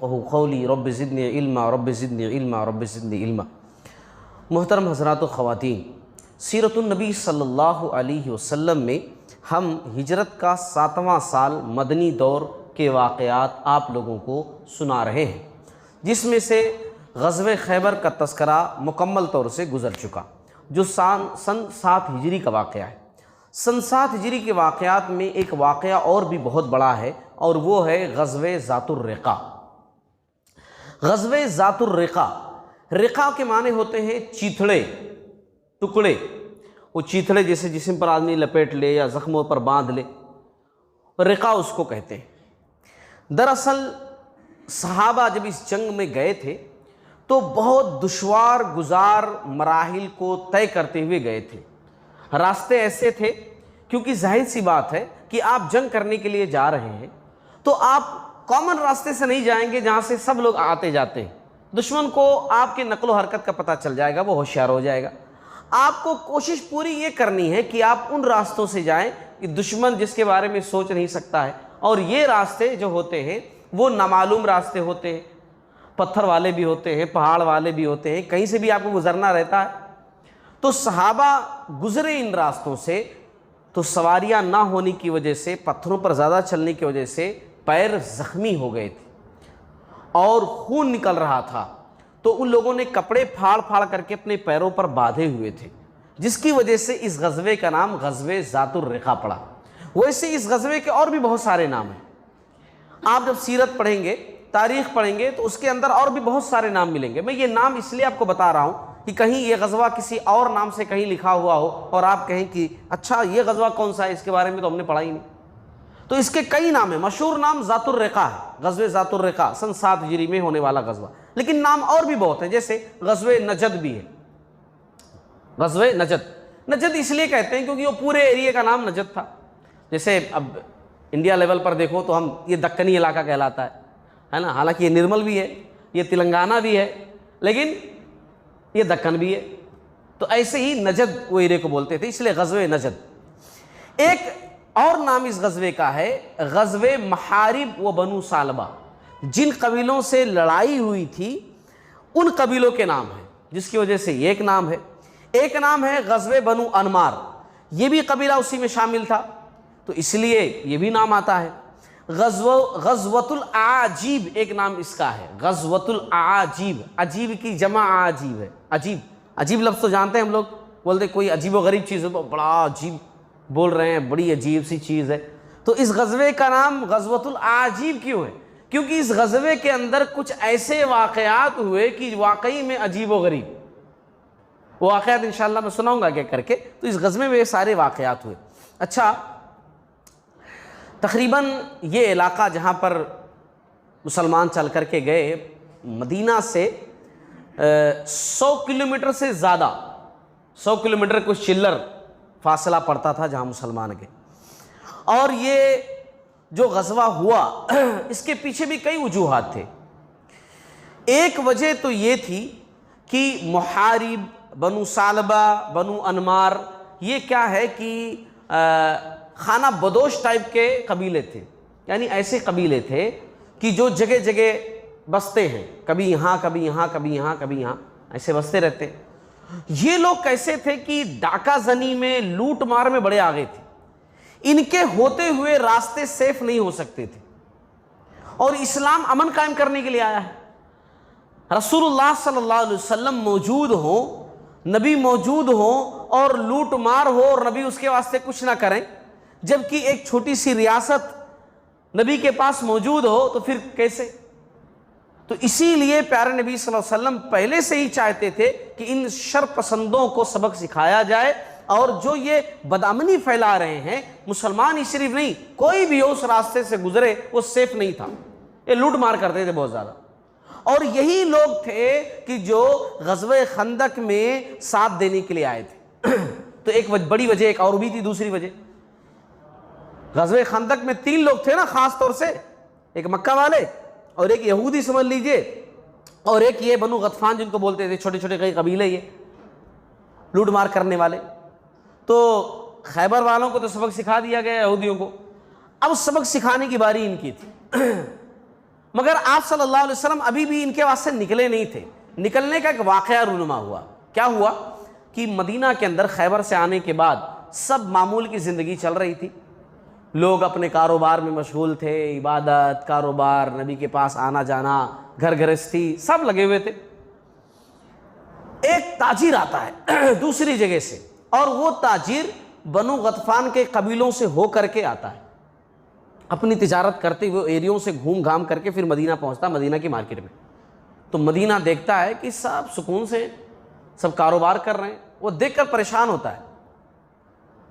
یفقهوا قولی رب زدنی علما رب زدنی علما رب زدنی علما۔ محترم حضرات و خواتین، سیرت النبی صلی اللہ علیہ وسلم میں ہم ہجرت کا 7واں سال مدنی دور کے واقعات آپ لوگوں کو سنا رہے ہیں، جس میں سے غزوہ خیبر کا تذکرہ مکمل طور سے گزر چکا، جو سن 7 ہجری کا واقعہ ہے۔ سن 7 ہجری کے واقعات میں ایک واقعہ اور بھی بہت بڑا ہے، اور وہ ہے غزوہ ذات الرقا۔ غزوہ ذات الرقا، رقا کے معنی ہوتے ہیں چیتھڑے، ٹکڑے، وہ چیتھڑے جیسے جسم پر آدمی لپیٹ لے یا زخموں پر باندھ لے، رقا اس کو کہتے ہیں۔ دراصل صحابہ جب اس جنگ میں گئے تھے تو بہت دشوار گزار مراحل کو طے کرتے ہوئے گئے تھے۔ راستے ایسے تھے، کیونکہ ظاہر سی بات ہے کہ آپ جنگ کرنے کے لیے جا رہے ہیں تو آپ کامن راستے سے نہیں جائیں گے جہاں سے سب لوگ آتے جاتے ہیں۔ دشمن کو آپ کے نقل و حرکت کا پتہ چل جائے گا، وہ ہوشیار ہو جائے گا۔ آپ کو کوشش پوری یہ کرنی ہے کہ آپ ان راستوں سے جائیں کہ دشمن جس کے بارے میں سوچ نہیں سکتا ہے، اور یہ راستے جو ہوتے ہیں وہ نامعلوم راستے ہوتے ہیں، پتھر والے بھی ہوتے ہیں، پہاڑ والے بھی ہوتے ہیں، کہیں سے بھی آپ کو گزرنا رہتا ہے۔ تو صحابہ گزرے ان راستوں سے، تو سواریاں نہ ہونے کی وجہ سے، پتھروں پر زیادہ چلنے کی وجہ سے پیر زخمی ہو گئے تھے اور خون نکل رہا تھا، تو ان لوگوں نے کپڑے پھاڑ پھاڑ کر کے اپنے پیروں پر باندھے ہوئے تھے، جس کی وجہ سے اس غزوے کا نام غزوہ ذات الرقا پڑا۔ ویسے اس غزوے کے اور بھی بہت سارے نام ہیں، آپ جب سیرت پڑھیں گے، تاریخ پڑھیں گے تو اس کے اندر اور بھی بہت سارے نام ملیں گے۔ میں یہ نام اس لیے آپ کو بتا رہا ہوں کہ کہیں یہ غزوہ کسی اور نام سے کہیں لکھا ہوا ہو اور آپ کہیں کہ اچھا یہ غزوہ کون سا ہے، اس کے بارے میں تو ہم نے پڑھا ہی نہیں۔ تو اس کے کئی نام ہیں، مشہور نام ذات الرقا ہے، غزوہ ذات الرقا سن 7 ہجری میں ہونے والا غزوہ، لیکن نام اور بھی بہت ہیں، جیسے غزوہ نجد بھی ہے۔ غزوہ نجد اس لیے کہتے ہیں کیونکہ وہ پورے ایریے کا نام نجد تھا۔ جیسے اب انڈیا لیول پر دیکھو تو ہم یہ دکنی علاقہ کہلاتا ہے نا، حالانکہ یہ نرمل بھی ہے، یہ تلنگانہ بھی ہے، لیکن یہ دکن بھی ہے۔ تو ایسے ہی نجد وہ ایرے کو بولتے تھے، اس لیے غزوہ نجد۔ ایک اور نام اس غزوے کا ہے غزوہ محارب و بنو سالبہ، جن قبیلوں سے لڑائی ہوئی تھی ان قبیلوں کے نام ہیں، جس کی وجہ سے یہ ایک نام ہے۔ ایک نام ہے غزوہ بنو انمار، یہ بھی قبیلہ اسی میں شامل تھا، تو اس لیے یہ بھی نام آتا ہے۔ غزوۃ الاعاجیب ایک نام اس کا ہے، غزوۃ الاعاجیب، عجیب کی جمع عاجیب ہے۔ عجیب لفظ تو جانتے ہیں ہم لوگ، بولتے کوئی عجیب و غریب چیز ہے تو بڑا عجیب بول رہے ہیں، بڑی عجیب سی چیز ہے۔ تو اس غزوے کا نام غزوۃ الاعاجیب کیوں ہے؟ کیونکہ اس غزوے کے اندر کچھ ایسے واقعات ہوئے کہ واقعی میں عجیب و غریب، وہ واقعات انشاءاللہ میں سناؤں گا کیا کر کے۔ تو اس غزوے میں یہ سارے واقعات ہوئے۔ اچھا، تقریباً یہ علاقہ جہاں پر مسلمان چل کر کے گئے، مدینہ سے 100 کلومیٹر سے زیادہ، 100 کلومیٹر کچھ چلر فاصلہ پڑتا تھا جہاں مسلمان گئے۔ اور یہ جو غزوہ ہوا اس کے پیچھے بھی کئی وجوہات تھے۔ ایک وجہ تو یہ تھی کہ محارب، بنو سالبہ، بنو انمار، یہ کیا ہے کہ خانہ بدوش ٹائپ کے قبیلے تھے، یعنی ایسے قبیلے تھے کہ جو جگہ جگہ بستے ہیں، کبھی یہاں کبھی یہاں کبھی یہاں کبھی یہاں، ایسے بستے رہتے ہیں۔ یہ لوگ کیسے تھے کہ ڈاکہ زنی میں، لوٹ مار میں بڑے آگے تھے، ان کے ہوتے ہوئے راستے سیف نہیں ہو سکتے تھے، اور اسلام امن قائم کرنے کے لیے آیا ہے۔ رسول اللہ صلی اللہ علیہ وسلم موجود ہوں، نبی موجود ہوں اور لوٹ مار ہو اور نبی اس کے واسطے کچھ نہ کریں، جبکہ ایک چھوٹی سی ریاست نبی کے پاس موجود ہو تو پھر کیسے؟ تو اسی لیے پیارے نبی صلی اللہ علیہ وسلم پہلے سے ہی چاہتے تھے کہ ان شر پسندوں کو سبق سکھایا جائے، اور جو یہ بدامنی پھیلا رہے ہیں، مسلمان ہی صرف نہیں، کوئی بھی اس راستے سے گزرے وہ سیف نہیں تھا، یہ لوٹ مار کرتے تھے بہت زیادہ۔ اور یہی لوگ تھے کہ جو غزوہ خندق میں ساتھ دینے کے لیے آئے تھے۔ تو ایک بڑی وجہ ایک اور بھی تھی، دوسری وجہ، غزوہ خندق میں 3 لوگ تھے نا خاص طور سے، ایک مکہ والے اور ایک یہودی سمجھ لیجئے، اور ایک یہ بنو غطفان جن کو بولتے تھے، چھوٹے چھوٹے کئی قبیلے یہ لوٹ مار کرنے والے۔ تو خیبر والوں کو تو سبق سکھا دیا گیا یہودیوں کو، اب سبق سکھانے کی باری ان کی تھی۔ مگر آپ صلی اللہ علیہ وسلم ابھی بھی ان کے واسطے نکلے نہیں تھے. نکلنے کا ایک واقعہ رونما ہوا. کیا ہوا کہ مدینہ کے اندر خیبر سے آنے کے بعد سب معمول کی زندگی چل رہی تھی. لوگ اپنے کاروبار میں مشغول تھے, عبادت, کاروبار, نبی کے پاس آنا جانا, گھر گرہستی, سب لگے ہوئے تھے. ایک تاجر آتا ہے دوسری جگہ سے, اور وہ تاجر بنو غطفان کے قبیلوں سے ہو کر کے آتا ہے. اپنی تجارت کرتے ہوئے ایریوں سے گھوم گھام کر کے پھر مدینہ پہنچتا, مدینہ کی مارکیٹ میں. تو مدینہ دیکھتا ہے کہ سب سکون سے سب کاروبار کر رہے ہیں, وہ دیکھ کر پریشان ہوتا ہے.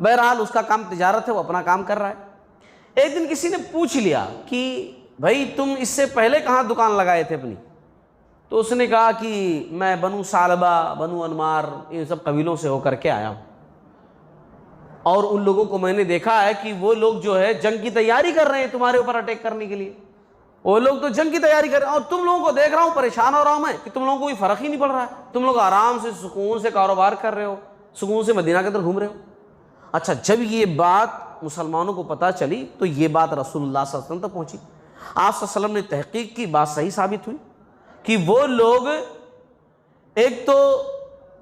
بہرحال اس کا کام تجارت ہے, وہ اپنا کام کر رہا ہے. ایک دن کسی نے پوچھ لیا کہ بھائی تم اس سے پہلے کہاں دکان لگائے تھے اپنی؟ تو اس نے کہا کہ میں بنو ثعلبہ, بنو انمار, ان سب قبیلوں سے ہو کر کے آیا ہوں, اور ان لوگوں کو میں نے دیکھا ہے کہ وہ لوگ جو ہے جنگ کی تیاری کر رہے ہیں تمہارے اوپر اٹیک کرنے کے لیے. وہ لوگ تو جنگ کی تیاری کر رہے ہیں, اور تم لوگوں کو دیکھ رہا ہوں, پریشان ہو رہا ہوں میں کہ تم لوگوں کو کوئی فرق ہی نہیں پڑ رہا ہے. تم لوگ آرام سے سکون سے کاروبار کر رہے ہو, سکون سے مدینہ کے اندر گھوم رہے ہو. اچھا, جب یہ بات مسلمانوں کو پتہ چلی تو یہ بات رسول اللہ صلی اللہ علیہ وسلم تک پہنچی. آپ صلی اللہ علیہ وسلم نے تحقیق کی, بات صحیح ثابت ہوئی کہ وہ لوگ ایک تو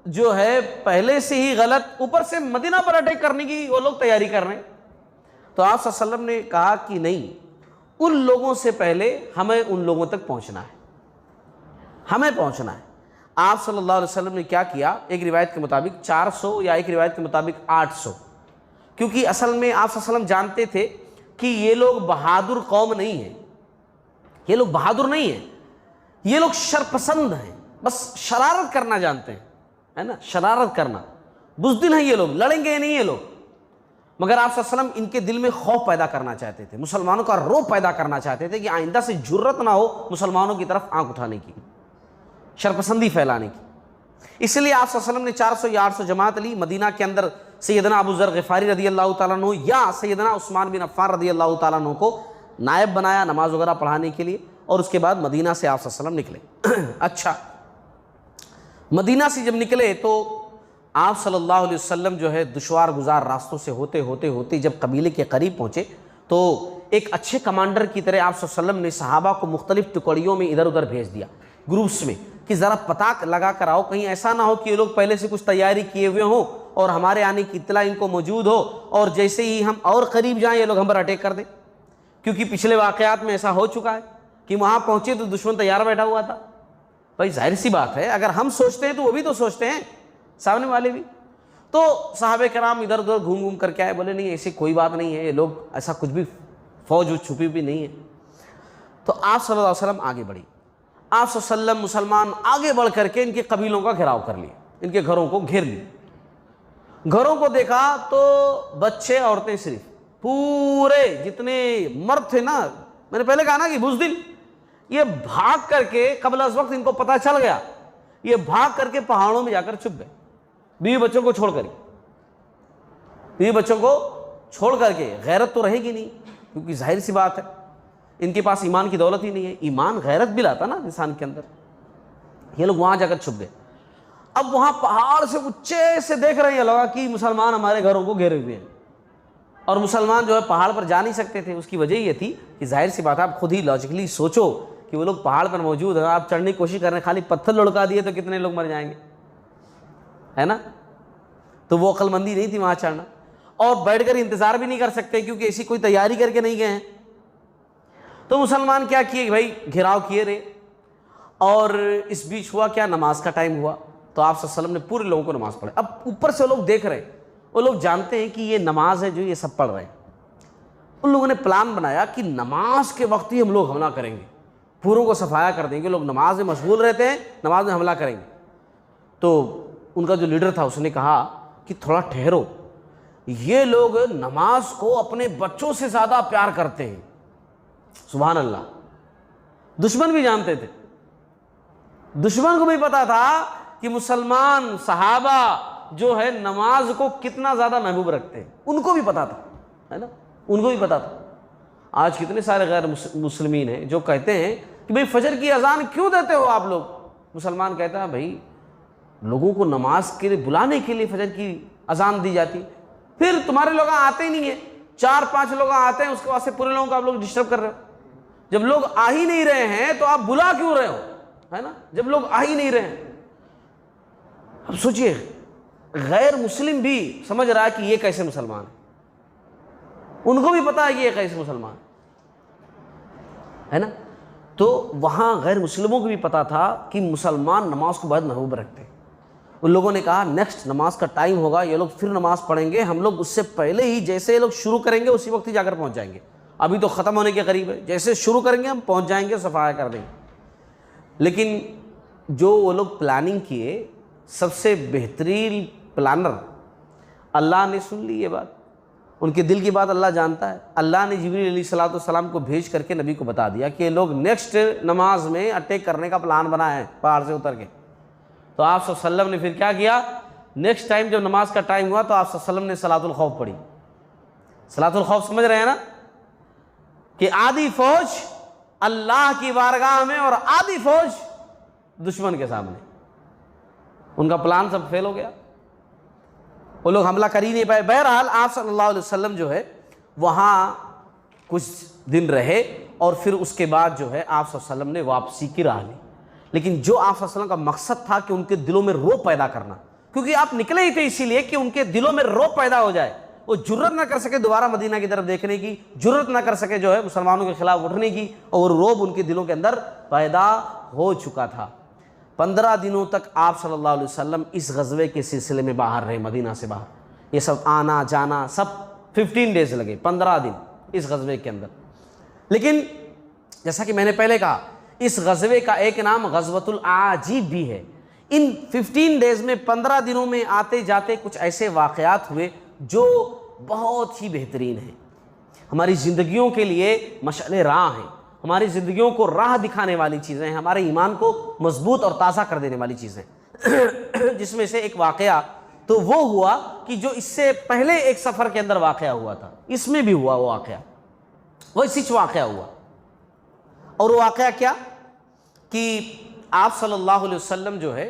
جو ہے پہلے سے ہی غلط, اوپر سے مدینہ پر اٹیک کرنے کی وہ لوگ تیاری کر رہے ہیں. تو آپ صلی اللہ علیہ وسلم نے کہا کہ نہیں, ان لوگوں سے پہلے ہمیں ان لوگوں تک پہنچنا ہے, ہمیں پہنچنا ہے. آپ صلی اللہ علیہ وسلم نے کیا کیا, ایک روایت کے مطابق 400 یا ایک روایت کے مطابق 800, کیونکہ اصل میں آپ صلی اللہ علیہ وسلم جانتے تھے کہ یہ لوگ بہادر قوم نہیں ہیں, یہ لوگ بہادر نہیں ہیں, یہ لوگ شرپسند ہیں, بس شرارت کرنا جانتے ہیں, ہے نا, شرارت کرنا, بزدل ہیں یہ لوگ, لڑیں گے نہیں یہ لوگ. مگر آپ صلی اللہ علیہ وسلم ان کے دل میں خوف پیدا کرنا چاہتے تھے, مسلمانوں کا رعب پیدا کرنا چاہتے تھے کہ آئندہ سے جرت نہ ہو مسلمانوں کی طرف آنکھ اٹھانے کی, شرپسندی پھیلانے کی. اس لیے آپ صلی اللہ علیہ وسلم نے 400 یا 800 جماعت لی. مدینہ کے اندر سیدنا ابو ذر غفاری رضی اللہ تعالیٰ عنہ یا سیدنا عثمان بن عفان رضی اللہ تعالیٰ عنہ کو نائب بنایا نماز وغیرہ پڑھانے کے لیے, اور اس کے بعد مدینہ سے آپ صلی اللہ علیہ وسلم نکلے. اچھا, مدینہ سے جب نکلے تو آپ صلی اللہ علیہ وسلم جو ہے دشوار گزار راستوں سے ہوتے ہوتے ہوتے جب قبیلے کے قریب پہنچے تو ایک اچھے کمانڈر کی طرح آپ صلی اللہ علیہ وسلم نے صحابہ کو مختلف ٹکڑیوں میں ادھر ادھر بھیج دیا, گروپس میں, کہ ذرا پتہ لگا کر آؤ, کہیں ایسا نہ ہو کہ یہ لوگ پہلے سے کچھ تیاری کیے ہوئے ہوں اور ہمارے آنے کی اطلاع ان کو موجود ہو, اور جیسے ہی ہم اور قریب جائیں یہ لوگ ہم پر اٹیک کر دیں. کیونکہ پچھلے واقعات میں ایسا ہو چکا ہے کہ وہاں پہنچے تو دشمن تیار بیٹھا ہوا تھا. بھائی ظاہر سی بات ہے, اگر ہم سوچتے ہیں تو وہ بھی تو سوچتے ہیں, سامنے والے بھی. تو صحابہ کرام ادھر ادھر گھوم گھوم کر کے آئے, بولے نہیں ایسی کوئی بات نہیں ہے, یہ لوگ ایسا کچھ بھی فوج چھپی بھی نہیں ہے. تو آپ صلی اللہ علیہ وسلم آگے بڑھی. آپ صلی اللہ علیہ وسلم مسلمان آگے بڑھ کر کے ان کے قبیلوں کا گھیراؤ کر لیا, ان کے گھروں کو گھیر لی. گھروں کو دیکھا تو بچے عورتیں صرف, پورے جتنے مرد تھے نا, میں نے پہلے کہا نا کہ بزدل, یہ بھاگ کر کے قبل از وقت ان کو پتہ چل گیا, یہ بھاگ کر کے پہاڑوں میں جا کر چھپ گئے, بیوی بچوں کو چھوڑ کر, بیوی بچوں کو چھوڑ کر کے. غیرت تو رہے گی نہیں, کیونکہ ظاہر سی بات ہے ان کے پاس ایمان کی دولت ہی نہیں ہے. ایمان غیرت بھی لاتا نا انسان کے اندر. یہ لوگ وہاں جا کر چھپ گئے. اب وہاں پہاڑ سے اونچے سے دیکھ رہے ہیں لگا کہ مسلمان ہمارے گھروں کو گھیرے ہوئے ہیں, اور مسلمان جو ہے پہاڑ پر جا نہیں سکتے تھے. اس کی وجہ یہ تھی کہ ظاہر سی بات ہے, آپ خود ہی لاجیکلی سوچو کہ وہ لوگ پہاڑ پر موجود ہیں, آپ چڑھنے کی کوشش کر رہے ہیں, خالی پتھر لڑکا دیے تو کتنے لوگ مر جائیں گے, ہے نا. تو وہ عقل مندی نہیں تھی وہاں چڑھنا, اور بیٹھ کر انتظار بھی نہیں کر سکتے کیونکہ ایسی کوئی تیاری کر کے نہیں گئے ہیں. تو مسلمان کیا کیے بھائی, گھیراؤ کیے رہے. اور اس بیچ ہوا کیا, نماز کا ٹائم ہوا تو آپ صلی اللہ علیہ وسلم نے پورے لوگوں کو نماز پڑھائی. اب اوپر سے لوگ دیکھ رہے, وہ لوگ جانتے ہیں کہ یہ نماز ہے جو یہ سب پڑھ رہے ہیں. ان لوگوں نے پلان بنایا کہ نماز کے وقت ہی ہم لوگ حملہ کریں گے, پوروں کو صفایا کر دیں گے. لوگ نماز میں مشغول رہتے ہیں, نماز میں حملہ کریں گے. تو ان کا جو لیڈر تھا اس نے کہا کہ تھوڑا ٹھہرو, یہ لوگ نماز کو اپنے بچوں سے زیادہ پیار کرتے ہیں. سبحان اللہ. دشمن بھی جانتے تھے, دشمن کو بھی پتا تھا کہ مسلمان صحابہ جو ہے نماز کو کتنا زیادہ محبوب رکھتے ہیں. ان کو بھی پتا تھا, ہے نا, ان کو بھی پتا تھا. آج کتنے سارے غیر مسلمین ہیں جو کہتے ہیں کہ بھئی فجر کی اذان کیوں دیتے ہو آپ لوگ. مسلمان کہتا ہے بھئی لوگوں کو نماز کے لیے بلانے کے لیے فجر کی اذان دی جاتی, پھر تمہارے لوگ آتے ہی نہیں ہیں, 4-5 لوگ آتے ہیں, اس کے واسطے پورے لوگوں کو آپ لوگ ڈسٹرب کر رہے ہو. جب لوگ آ ہی نہیں رہے ہیں تو آپ بلا کیوں رہے ہو، ہے نا؟ جب لوگ آ ہی نہیں رہے ہیں. اب سوچئے غیر مسلم بھی سمجھ رہا ہے کہ یہ کیسے مسلمان ہے، ان کو بھی پتا ہے کہ یہ کیسے مسلمان ہے نا. تو وہاں غیر مسلموں کو بھی پتا تھا کہ مسلمان نماز کو بہت محبوب رکھتے ہیں. ان لوگوں نے کہا نیکسٹ نماز کا ٹائم ہوگا، یہ لوگ پھر نماز پڑھیں گے، ہم لوگ اس سے پہلے ہی جیسے یہ لوگ شروع کریں گے اسی وقت ہی جا کر پہنچ جائیں گے. ابھی تو ختم ہونے کے قریب ہے، جیسے شروع کریں گے ہم پہنچ جائیں گے، صفایا کر دیں گے. لیکن جو وہ لوگ پلاننگ کیے، سب سے بہترین پلانر اللہ نے سن لی یہ بات. ان کے دل کی بات اللہ جانتا ہے. اللہ نے جبریل علیہ الصلوۃ والسلام کو بھیج کر کے نبی کو بتا دیا کہ یہ لوگ نیکسٹ نماز میں اٹیک کرنے کا پلان بنا ہے پہاڑ سے اتر کے. تو آپ صلی اللہ علیہ وسلم نے پھر کیا کیا، نیکسٹ ٹائم جب نماز کا ٹائم ہوا تو آپ صلی اللہ علیہ وسلم نے صلاۃ الخوف پڑھی. صلاۃ الخوف سمجھ رہے ہیں نا، کہ آدھی فوج اللہ کی بارگاہ میں اور آدھی فوج دشمن کے سامنے. ان کا پلان سب فیل ہو گیا، وہ لوگ حملہ کر ہی نہیں پائے. بہرحال آپ صلی اللہ علیہ وسلم جو ہے وہاں کچھ دن رہے اور پھر اس کے بعد جو ہے آپ صلی اللہ علیہ وسلم نے واپسی کی راہ لی. لیکن جو آپ صلی اللہ علیہ وسلم کا مقصد تھا کہ ان کے دلوں میں رعب پیدا کرنا، کیونکہ آپ نکلے ہی تھے اسی لیے کہ ان کے دلوں میں رعب پیدا ہو جائے، وہ جرت نہ کر سکے دوبارہ مدینہ کی طرف دیکھنے کی، جرت نہ کر سکے جو ہے مسلمانوں کے خلاف اٹھنے کی، اور رعب ان کے دلوں کے اندر پیدا ہو چکا تھا. 15 دنوں تک آپ صلی اللہ علیہ وسلم اس غزوے کے سلسلے میں باہر رہے، مدینہ سے باہر. یہ سب آنا جانا سب 15 ڈیز لگے، 15 دن اس غزوے کے اندر. لیکن جیسا کہ میں نے پہلے کہا، اس غزوے کا ایک نام غزوۃ الاعاجیب بھی ہے. ان 15 ڈیز میں 15 دنوں میں آتے جاتے کچھ ایسے واقعات ہوئے جو بہت ہی بہترین ہیں، ہماری زندگیوں کے لیے مشعل راہ ہیں، ہماری زندگیوں کو راہ دکھانے والی چیزیں ہیں، ہمارے ایمان کو مضبوط اور تازہ کر دینے والی چیزیں. جس میں سے ایک واقعہ تو وہ ہوا کہ جو اس سے پہلے ایک سفر کے اندر واقعہ ہوا تھا، اس میں بھی ہوا وہ واقعہ، وہ اسی واقعہ ہوا. اور وہ واقعہ کیا کہ آپ صلی اللہ علیہ وسلم جو ہے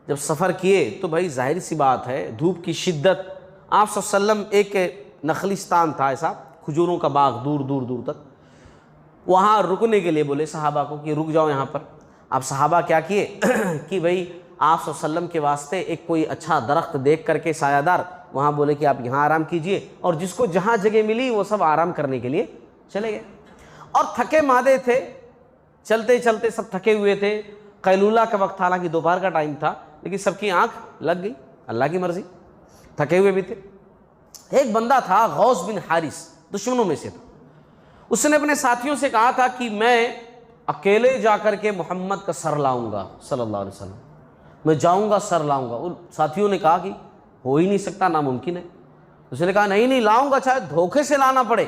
جب سفر کیے تو بھائی ظاہر سی بات ہے دھوپ کی شدت. آپ صلی اللہ علیہ وسلم ایک نخلستان تھا ایسا، کھجوروں کا باغ دور دور دور تک، وہاں رکنے کے لیے بولے صحابہ کو کہ رک جاؤ یہاں پر. اب صحابہ کیا کیے کہ بھائی آپ صلی اللہ علیہ وسلم کے واسطے ایک کوئی اچھا درخت دیکھ کر کے سایہ دار، وہاں بولے کہ آپ یہاں آرام کیجئے، اور جس کو جہاں جگہ ملی وہ سب آرام کرنے کے لیے چلے گئے. اور تھکے مادے تھے، چلتے چلتے سب تھکے ہوئے تھے. قیلولہ کا وقت تھا، حالانکہ دوپہر کا ٹائم تھا، لیکن سب کی آنکھ لگ گئی، اللہ کی مرضی، تھکے ہوئے بھی تھے. ایک بندہ تھا غوث بن حارث، دشمنوں میں سے تھا. اس نے اپنے ساتھیوں سے کہا تھا کہ میں اکیلے جا کر کے محمد کا سر لاؤں گا صلی اللہ علیہ وسلم، میں جاؤں گا سر لاؤں گا. ان ساتھیوں نے کہا کہ ہو ہی نہیں سکتا، ناممکن ہے. اس نے کہا نہیں لاؤں گا، چاہے دھوکے سے لانا پڑے،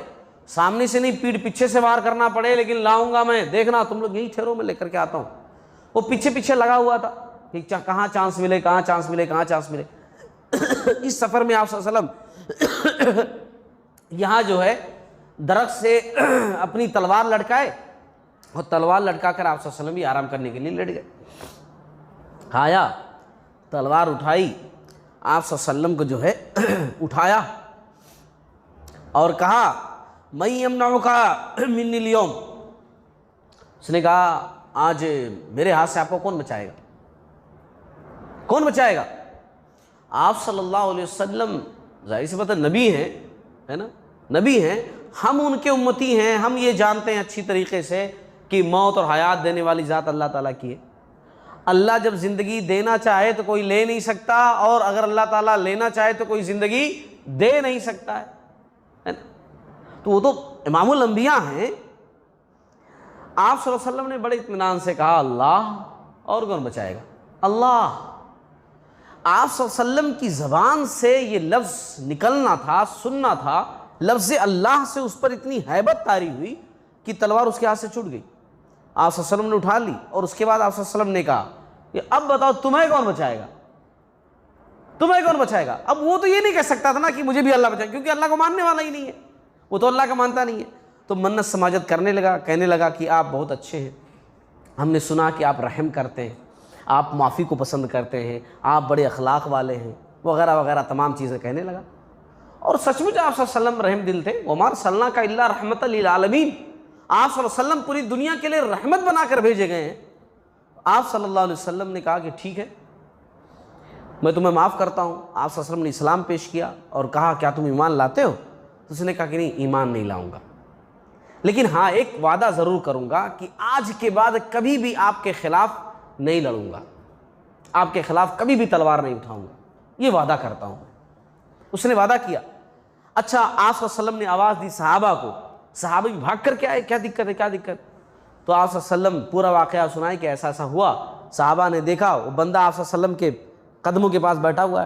سامنے سے نہیں پیٹھ پیچھے سے وار کرنا پڑے، لیکن لاؤں گا میں، دیکھنا تم لوگ یہی ٹھہرو میں لے کر کے آتا ہوں. وہ پیچھے پیچھے لگا ہوا تھا کہ کہاں چانس ملے، کہاں چانس ملے، کہاں چانس ملے. اس سفر میں آپ صلی اللہ علیہ وسلم یہاں جو ہے درخت سے اپنی تلوار لٹکائے، اور تلوار لٹکا کر آپ صلی اللہ علیہ وسلم بھی آرام کرنے کے لیے لیٹ گئے. آیا تلوار اٹھائی، آپ صلی اللہ علیہ وسلم کو جو ہے اٹھایا اور کہا میں یمنعک منی اليوم. اس نے کہا آج میرے ہاتھ سے آپ کو کون بچائے گا، کون بچائے گا. آپ صلی اللہ علیہ وسلم ظاہر سی بات ہے نبی ہیں، ہے نا، نبی ہیں، ہم ان کے امتی ہیں، ہم یہ جانتے ہیں اچھی طریقے سے کہ موت اور حیات دینے والی ذات اللہ تعالیٰ کی ہے. اللہ جب زندگی دینا چاہے تو کوئی لے نہیں سکتا، اور اگر اللہ تعالیٰ لینا چاہے تو کوئی زندگی دے نہیں سکتا ہے نا. تو وہ تو امام الانبیاء ہیں. آپ صلی اللہ علیہ وسلم نے بڑے اطمینان سے کہا اللہ، اور کون بچائے گا، اللہ. آپ صلی اللہ علیہ وسلم کی زبان سے یہ لفظ نکلنا تھا، سننا تھا، لفظ اللہ سے اس پر اتنی ہیبت طاری ہوئی کہ تلوار اس کے ہاتھ سے چھوٹ گئی. آپ صلی اللہ علیہ وسلم نے اٹھا لی، اور اس کے بعد آپ صلی اللہ علیہ وسلم نے کہا کہ اب بتاؤ تمہیں کون بچائے گا، تمہیں کون بچائے گا. اب وہ تو یہ نہیں کہہ سکتا تھا نا کہ مجھے بھی اللہ بچائے، کیونکہ اللہ کو ماننے والا ہی نہیں ہے، وہ تو اللہ کا مانتا نہیں ہے. تو منت سماجت کرنے لگا، کہنے لگا کہ آپ بہت اچھے ہیں، ہم نے سنا کہ آپ رحم کرتے ہیں، آپ معافی کو پسند کرتے ہیں، آپ بڑے اخلاق والے ہیں، وغیرہ وغیرہ تمام چیزیں کہنے لگا. اور سچ مچ آپ صلی اللہ علیہ وسلم رحم دل تھے. وما ارسلناک الا رحمۃ للعالمین، آپ صلی اللہ علیہ وسلم پوری دنیا کے لیے رحمت بنا کر بھیجے گئے ہیں. آپ صلی اللہ علیہ وسلم نے کہا کہ ٹھیک ہے میں تمہیں معاف کرتا ہوں. آپ صلی اللہ علیہ وسلم نے اسلام پیش کیا اور کہا کیا تم ایمان لاتے ہو؟ تو اس نے کہا کہ نہیں ایمان نہیں لاؤں گا، لیکن ہاں ایک وعدہ ضرور کروں گا کہ آج کے بعد کبھی بھی آپ کے خلاف نہیں لڑوں گا، آپ کے خلاف کبھی بھی تلوار نہیں اٹھاؤں گا، یہ وعدہ کرتا ہوں. اس نے وعدہ کیا. اچھا آپ صلی اللہ علیہ وسلم نے آواز دی صحابہ کو، صحابہ بھی بھاگ کر کے آئے کیا دقت ہے کیا دقت. تو آپ صلی اللہ علیہ وسلم پورا واقعہ سنائے کہ ایسا ایسا ہوا. صحابہ نے دیکھا وہ بندہ آپ صلی اللہ علیہ وسلم کے قدموں کے پاس بیٹھا ہوا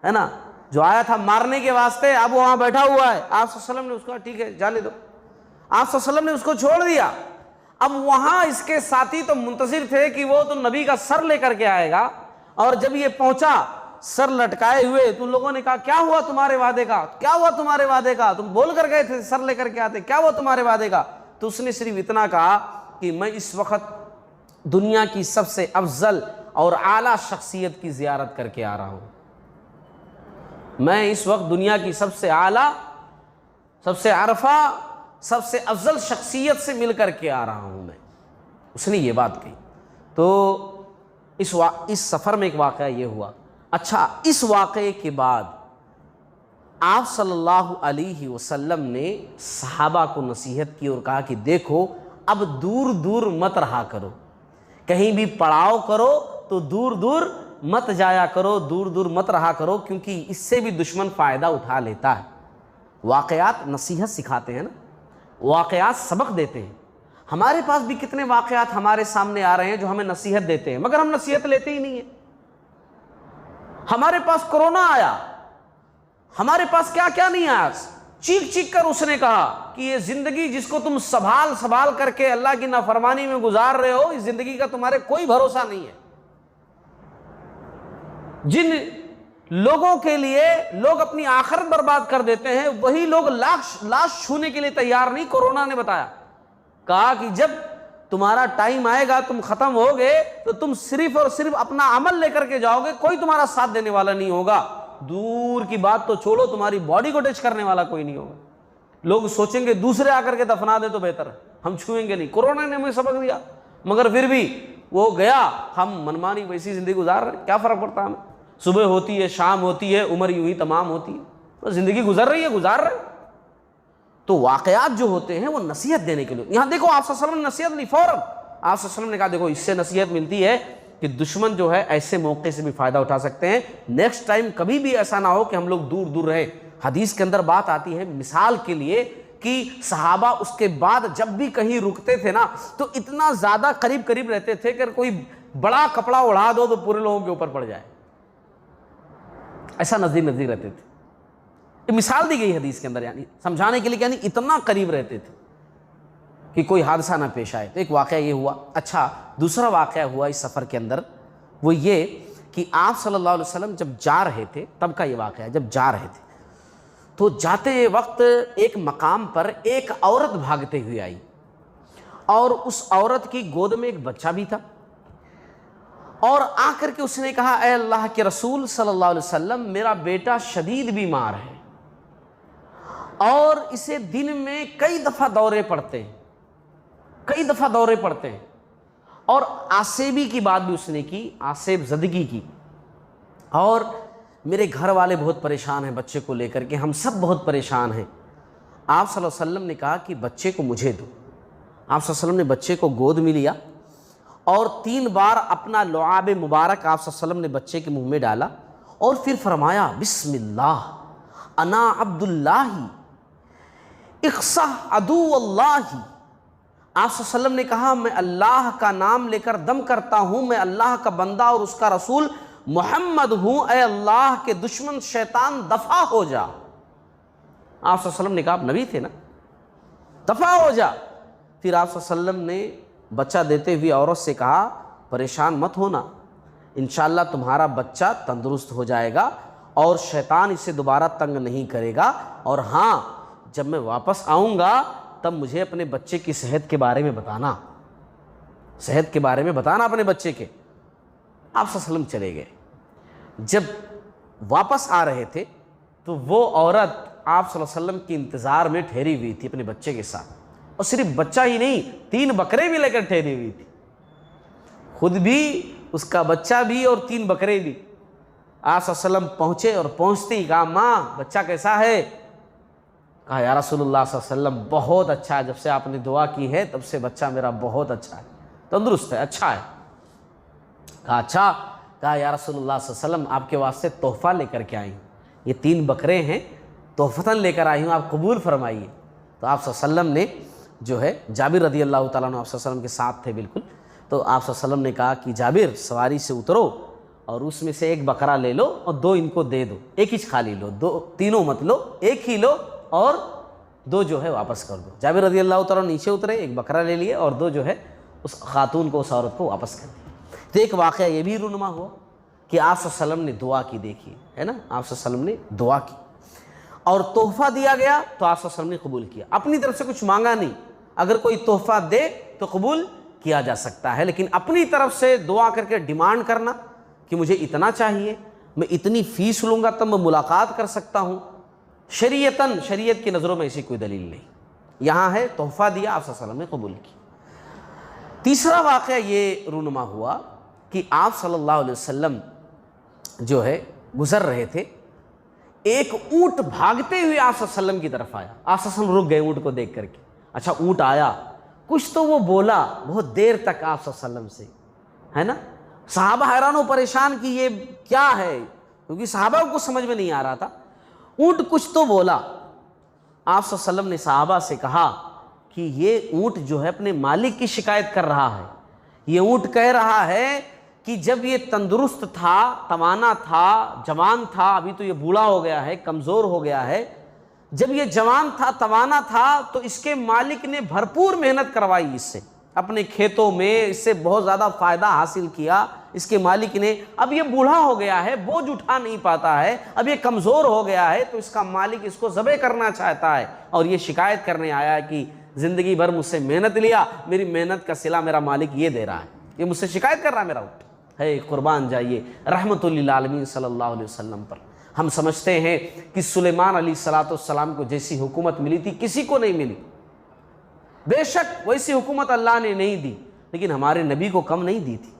ہے نا، جو آیا تھا مارنے کے واسطے اب وہاں بیٹھا ہوا ہے. آپ صلی اللہ علیہ وسلم نے اس کو کہا ٹھیک ہے جانے دو. آپ صلی اللہ علیہ وسلم نے اس کو چھوڑ دیا. اب وہاں اس کے ساتھی تو منتظر تھے کہ وہ تو نبی کا سر لے کر کے آئے گا، اور جب یہ پہنچا سر لٹکائے ہوئے تو ان لوگوں نے کہا کیا ہوا تمہارے وعدے کا، کیا ہوا تمہارے وعدے کا، تم بول کر گئے تھے سر لے کر کے آتے، کیا ہوا تمہارے وعدے کا. تو اس نے صرف اتنا کہا کہ میں اس وقت دنیا کی سب سے افضل اور اعلیٰ شخصیت کی زیارت کر کے آ رہا ہوں. میں اس وقت دنیا کی سب سے اعلیٰ، سب سے عرفہ، سب سے افضل شخصیت سے مل کر کے آ رہا ہوں میں. اس نے یہ بات کہی. تو اس سفر میں ایک واقعہ یہ ہوا. اچھا اس واقعے کے بعد آپ صلی اللہ علیہ وسلم نے صحابہ کو نصیحت کی اور کہا کہ دیکھو اب دور دور مت رہا کرو، کہیں بھی پڑاؤ کرو تو دور دور مت جایا کرو، دور دور مت رہا کرو، کیونکہ اس سے بھی دشمن فائدہ اٹھا لیتا ہے. واقعات نصیحت سکھاتے ہیں نا، واقعات سبق دیتے ہیں. ہمارے پاس بھی کتنے واقعات ہمارے سامنے آ رہے ہیں جو ہمیں نصیحت دیتے ہیں، مگر ہم نصیحت لیتے ہی نہیں ہیں. ہمارے پاس کرونا آیا، ہمارے پاس کیا کیا نہیں آیا، چیخ چیخ کر اس نے کہا کہ یہ زندگی جس کو تم سنبھال کر کے اللہ کی نافرمانی میں گزار رہے ہو، اس زندگی کا تمہارے کوئی بھروسہ نہیں ہے. جن لوگوں کے لیے لوگ اپنی آخرت برباد کر دیتے ہیں، وہی لوگ لاش چھونے کے لیے تیار نہیں. کورونا نے بتایا، کہا کہ جب تمہارا ٹائم آئے گا، تم ختم ہوگے تو تم صرف اور صرف اپنا عمل لے کر کے جاؤ گے، کوئی تمہارا ساتھ دینے والا نہیں ہوگا. دور کی بات تو چھوڑو، تمہاری باڈی کو ٹچ کرنے والا کوئی نہیں ہوگا. لوگ سوچیں گے دوسرے آ کر کے دفنا دے تو بہتر ہے، ہم چھوئیں گے نہیں. کورونا نے ہمیں سبق دیا، مگر پھر بھی وہ گیا، ہم منمانی ویسی زندگی گزار رہے ہیں. کیا فرق پڑتا ہے ہمیں؟ صبح ہوتی ہے، شام ہوتی ہے، عمر یوں ہی تمام ہوتی ہے، تو زندگی گزر رہی ہے، گزار رہے ہیں. تو واقعات جو ہوتے ہیں وہ نصیحت دینے کے لیے. یہاں دیکھو آپ صلی اللہ علیہ وسلم نے نصیحت لی فوراً. آپ صلی اللہ علیہ وسلم نے کہا دیکھو اس سے نصیحت ملتی ہے کہ دشمن جو ہے ایسے موقع سے بھی فائدہ اٹھا سکتے ہیں. نیکسٹ ٹائم کبھی بھی ایسا نہ ہو کہ ہم لوگ دور دور رہیں. حدیث کے اندر بات آتی ہے مثال کے لیے کہ صحابہ اس کے بعد جب بھی کہیں رکتے تھے نا تو اتنا زیادہ قریب قریب رہتے تھے کہ کوئی بڑا کپڑا اڑا دو تو پورے لوگوں کے اوپر پڑ جائے، ایسا نزدیک نزدیک رہتے تھے. یہ مثال دی گئی حدیث کے اندر، یعنی سمجھانے کے لیے، یعنی اتنا قریب رہتے تھے کہ کوئی حادثہ نہ پیش آئے. تو ایک واقعہ یہ ہوا. اچھا دوسرا واقعہ ہوا اس سفر کے اندر، وہ یہ کہ آپ صلی اللہ علیہ وسلم جب جا رہے تھے، تب کا یہ واقعہ ہے، جب جا رہے تھے تو جاتے وقت ایک مقام پر ایک عورت بھاگتے ہوئے آئی، اور اس عورت کی گود میں ایک بچہ بھی تھا. اور آ کر کے اس نے کہا اے اللہ کے رسول صلی اللہ علیہ وسلم، میرا بیٹا شدید بیمار ہے اور اسے دن میں کئی دفعہ دورے پڑتے ہیں، کئی دفعہ دورے پڑتے ہیں. اور آسیبی کی بات بھی اس نے کی، آسیب زدگی کی. اور میرے گھر والے بہت پریشان ہیں بچے کو لے کر کے، ہم سب بہت پریشان ہیں. آپ صلی اللہ علیہ وسلم نے کہا کہ بچے کو مجھے دو. آپ صلی اللہ علیہ وسلم نے بچے کو گود میں لیا اور 3 بار اپنا لعاب مبارک آپ صلی اللہ علیہ وسلم نے بچے کے منہ میں ڈالا، اور پھر فرمایا بسم اللہ انا عبد اللہ اخصح عدو اللہ. آپ صلی اللہ علیہ وسلم نے کہا میں اللہ کا نام لے کر دم کرتا ہوں، میں اللہ کا بندہ اور اس کا رسول محمد ہوں، اے اللہ کے دشمن شیطان دفع ہو جا. آپ صلی اللہ علیہ وسلم نے کہا آپ نبی تھے نا، دفع ہو جا. پھر آپ صلی اللہ علیہ وسلم نے بچہ دیتے ہوئے عورت سے کہا پریشان مت ہونا، انشاءاللہ تمہارا بچہ تندرست ہو جائے گا اور شیطان اسے دوبارہ تنگ نہیں کرے گا. اور ہاں جب میں واپس آؤں گا تب مجھے اپنے بچے کی صحت کے بارے میں بتانا، صحت کے بارے میں بتانا اپنے بچے کے. آپ صلی اللہ علیہ وسلم چلے گئے. جب واپس آ رہے تھے تو وہ عورت آپ صلی اللہ علیہ وسلم کی انتظار میں ٹھہری ہوئی تھی اپنے بچے کے ساتھ. اور صرف بچہ ہی نہیں 3 بکرے بھی لے کر ٹھہری ہوئی تھی، خود بھی، اس کا بچہ بھی اور 3 بکرے بھی۔ آپ صلی اللہ علیہ وسلم پہنچے اور پہنچتے ہی کہا ماں بچہ کیسا ہے؟ کہا یا رسول اللہ صلی اللہ علیہ وسلم بہت اچھا ہے، جب سے آپ نے دعا کی ہے تب سے بچہ میرا بہت اچھا ہے، تندرست ہے، اچھا ہے۔ کہا اچھا؟ کہا یا رسول اللہ صلی اللہ علیہ وسلم آپ کے واسطے تحفہ لے کر کے آئی ہوں، یہ 3 بکرے ہیں تحفتاً لے کر آئی ہوں، آپ قبول فرمائیے۔ تو آپ صلی اللہ علیہ وسلم نے جو ہے جابر رضی اللہ تعالیٰ عنہ آپ صلی اللہ علیہ وسلم کے ساتھ تھے بالکل، تو آپ صلی اللہ علیہ وسلم نے کہا کہ جابر سواری سے اترو اور اس میں سے 1 بکرا لے لو اور 2 ان کو دے دو، 1 ہی خالی لو، 2 تینوں مت لو، 1 ہی لو اور 2 جو ہے واپس کر دو۔ جابر رضی اللہ تعالیٰ نیچے اترے، 1 بکرا لے لیے اور 2 جو ہے اس خاتون کو، اس عورت کو واپس کر دیا۔ تو ایک واقعہ یہ بھی رونما ہوا کہ آپ صلی اللہ علیہ وسلم نے دعا کی، دیکھیے ہے نا، آپ صلی اللہ علیہ وسلم نے دعا کی اور تحفہ دیا گیا تو آپ صلی اللہ علیہ وسلم نے قبول کیا، اپنی طرف سے کچھ مانگا نہیں۔ اگر کوئی تحفہ دے تو قبول کیا جا سکتا ہے، لیکن اپنی طرف سے دعا کر کے ڈیمانڈ کرنا کہ مجھے اتنا چاہیے، میں اتنی فیس لوں گا تب میں ملاقات کر سکتا ہوں، شریعت کی نظروں میں ایسی کوئی دلیل نہیں۔ یہاں ہے تحفہ دیا، آپ صلی اللہ علیہ وسلم نے قبول کی۔ تیسرا واقعہ یہ رونما ہوا کہ آپ صلی اللہ علیہ وسلم جو ہے گزر رہے تھے، ایک اونٹ بھاگتے ہوئے آپ صلی اللہ علیہ وسلم کی طرف آیا، آپ صلی اللہ علیہ وسلم رک گئے اونٹ کو دیکھ کر کے۔ اچھا اونٹ آیا، کچھ تو وہ بولا بہت دیر تک آپ صلی اللہ علیہ وسلم سے، ہے نا، صحابہ حیران و پریشان کہ یہ کیا ہے، کیونکہ صحابہ کو سمجھ میں نہیں آ رہا تھا۔ اونٹ کچھ تو بولا، آپ صلی اللہ علیہ وسلم نے صحابہ سے کہا کہ یہ اونٹ جو ہے اپنے مالک کی شکایت کر رہا ہے، یہ اونٹ کہہ رہا ہے کہ جب یہ تندرست تھا، توانا تھا، جوان تھا، ابھی تو یہ بوڑھا ہو گیا ہے، کمزور ہو گیا ہے، جب یہ جوان تھا، توانا تھا تو اس کے مالک نے بھرپور محنت کروائی اس سے، اپنے کھیتوں میں اس سے بہت زیادہ فائدہ حاصل کیا اس کے مالک نے۔ اب یہ بوڑھا ہو گیا ہے، بوجھ اٹھا نہیں پاتا ہے، اب یہ کمزور ہو گیا ہے، تو اس کا مالک اس کو ذبح کرنا چاہتا ہے اور یہ شکایت کرنے آیا ہے کہ زندگی بھر مجھ سے محنت لیا، میری محنت کا صلہ میرا مالک یہ دے رہا ہے، یہ مجھ سے شکایت کر رہا ہے میرا اونٹ ہے۔ قربان جائیے رحمت للعالمین صلی اللہ علیہ وسلم پر۔ ہم سمجھتے ہیں کہ سلیمان علیہ السلام کو جیسی حکومت ملی تھی کسی کو نہیں ملی، بے شک ویسی حکومت اللہ نے نہیں دی، لیکن ہمارے نبی کو کم نہیں دی تھی۔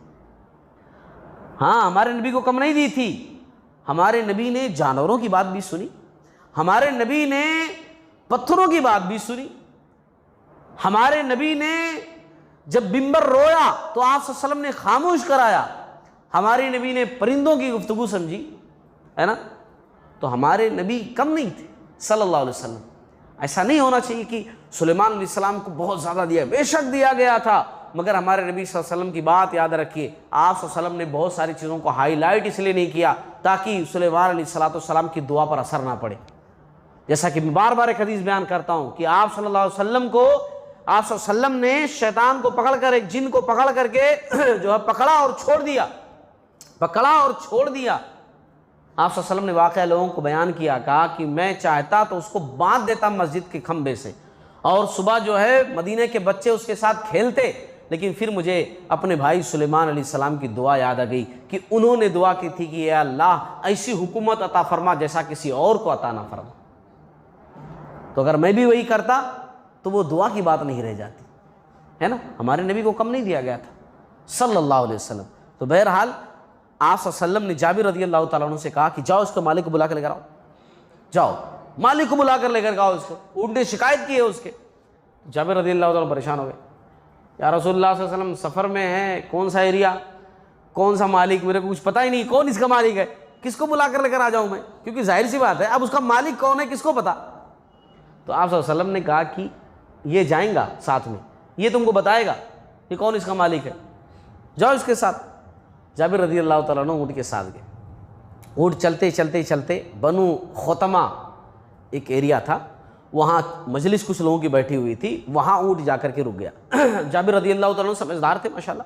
ہاں ہمارے نبی کو کم نہیں دی تھی، ہمارے نبی نے جانوروں کی بات بھی سنی، ہمارے نبی نے پتھروں کی بات بھی سنی، ہمارے نبی نے جب ممبر رویا تو آپ صلی اللہ علیہ وسلم نے خاموش کرایا، ہمارے نبی نے پرندوں کی گفتگو سمجھی، ہے نا، تو ہمارے نبی کم نہیں تھے صلی اللہ علیہ وسلم۔ ایسا نہیں ہونا چاہیے کہ سلیمان علیہ السلام کو بہت زیادہ دیا، بے شک دیا گیا تھا، مگر ہمارے نبی صلی اللہ علیہ وسلم کی بات یاد رکھیے، آپ صلی اللہ علیہ وسلم نے بہت ساری چیزوں کو ہائی لائٹ اس لیے نہیں کیا تاکہ سلیمان علیہ السلام کی دعا پر اثر نہ پڑے۔ جیسا کہ میں بار بار ایک حدیث بیان کرتا ہوں کہ آپ صلی اللہ علیہ وسلم کو، آپ صلی اللہ علیہ وسلم نے شیطان کو پکڑ کر، ایک جن کو پکڑ کر کے جو ہے پکڑا اور چھوڑ دیا، پکڑا اور چھوڑ دیا۔ آپ صلی اللہ علیہ وسلم نے واقعہ لوگوں کو بیان کیا، کہا کہ میں چاہتا تو اس کو باندھ دیتا مسجد کے کھمبے سے، اور صبح جو ہے مدینہ کے بچے اس کے ساتھ کھیلتے، لیکن پھر مجھے اپنے بھائی سلیمان علیہ السلام کی دعا یاد آ گئی کہ انہوں نے دعا کی تھی کہ اے اللہ ایسی حکومت عطا فرما جیسا کسی اور کو عطا نہ فرما۔ تو اگر میں بھی وہی کرتا تو وہ دعا کی بات نہیں رہ جاتی، ہے نا، ہمارے نبی کو کم نہیں دیا گیا تھا صلی اللہ علیہ وسلم۔ تو بہرحال آپ صلی اللہ علیہ وسلم نے جابر رضی اللہ تعالیٰ عنہ سے کہا کہ جاؤ اس کو مالک کو بلا کر لے کر آؤ، جاؤ مالک کو بلا کر لے کر آؤ، اس کو اونٹ نے شکایت کی ہے اس کے۔ جابر رضی اللہ تعالیٰ پریشان ہو گئے، یا رسول اللہ صلی اللہ علیہ وسلم سفر میں ہے، کون سا ایریا، کون سا مالک، میرے کو کچھ پتہ ہی نہیں کون اس کا مالک ہے، کس کو بلا کر لے کر آ جاؤں میں، کیونکہ ظاہر سی بات ہے اب اس کا مالک کون ہے کس کو پتا۔ تو آپ صلی اللہ علیہ وسلم نے کہا کہ یہ جائیں گا ساتھ میں، یہ تم کو بتائے گا کہ کون اس کا مالک ہے، جاؤ اس کے ساتھ۔ جابر رضی اللہ تعالیٰ عنہ اونٹ کے ساتھ گئے، اونٹ چلتے چلتے چلتے بنو خطمہ ایک ایریا تھا، وہاں مجلس کچھ لوگوں کی بیٹھی ہوئی تھی، وہاں اونٹ جا کر کے رک گیا۔ جابر رضی اللہ تعالیٰ عنہ سمجھدار تھے ماشاءاللہ،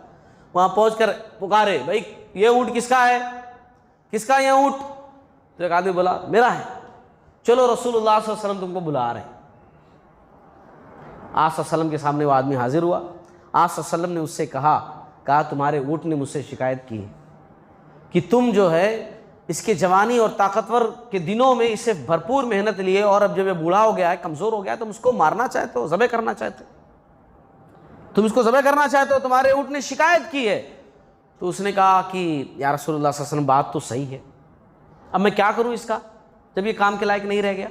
وہاں پہنچ کر پکارے، بھائی یہ اونٹ کس کا ہے، کس کا یہ اونٹ؟ تو ایک آدمی بولا میرا ہے۔ چلو رسول اللہ صلی اللہ علیہ وسلم تم کو بلا رہے ہیں۔ آپ صلی اللہ علیہ وسلم کے سامنے وہ آدمی حاضر ہوا، آپ صلی اللہ علیہ وسلم نے اس سے کہا تمہارے اونٹ نے مجھ سے شکایت کی ہے کہ تم جو ہے اس کے جوانی اور طاقتور کے دنوں میں اسے بھرپور محنت لیے، اور اب جب یہ بوڑھا ہو گیا ہے، کمزور ہو گیا ہے، تم اس کو مارنا چاہتے ہو، ذبح کرنا چاہتے ہو۔ تم اس کو ذبح کرنا چاہتے ہو, تمہارے اونٹ نے شکایت کی ہے. تو اس نے کہا کہ یا رسول اللہ صلی اللہ علیہ وسلم بات تو صحیح ہے, اب میں کیا کروں اس کا, جب یہ کام کے لائق نہیں رہ گیا.